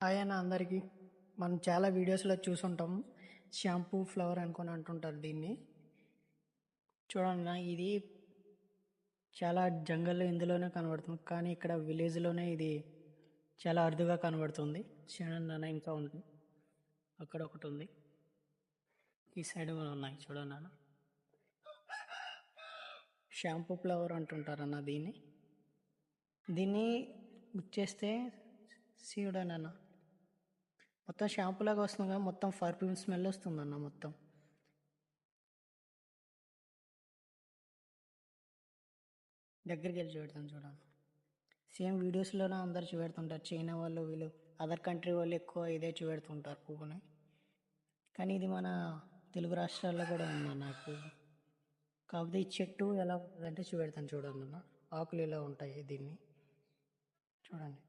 Hi అన్న అందరికీ. మనం చాలా వీడియోస్లో చూసుంటాం. షాంపూ ఫ్లవర్ అనుకొని అంటుంటారు దీన్ని. చూడన్న ఇది చాలా జంగల్లో ఇందులోనే కనబడుతుంది, కానీ ఇక్కడ విలేజ్లోనే ఇది చాలా అరుదుగా కనబడుతుంది. చూడండి ఇంకా ఉంది, అక్కడ ఒకటి ఉంది, ఈ సైడ్ కూడా ఉన్నాయి. చూడండి అన్న, షాంపూ ఫ్లవర్ అంటుంటారన్న దీన్ని. దీన్ని గుచ్చేస్తే చూడండి అన్న, మొత్తం షాంపూ లాగా వస్తుంది కదా, మొత్తం పర్ఫ్యూమ్ స్మెల్ వస్తుందన్న. మొత్తం దగ్గరికి వెళ్ళి చూపెడతాను చూడండి. సేమ్ వీడియోస్లోనే అందరు చూపెడుతుంటారు. చైనా వాళ్ళు, వీళ్ళు అదర్ కంట్రీ వాళ్ళు ఎక్కువ ఇదే చూపెడుతుంటారు పువ్వుని. కానీ ఇది మన తెలుగు రాష్ట్రాల్లో కూడా ఉందన్న పువ్వు. కాకపోతే ఈ చెట్టు ఎలా ఉంటుందంటే చూపెడతాను చూడండి అన్న. ఆకులు ఇలా ఉంటాయి దీన్ని చూడండి.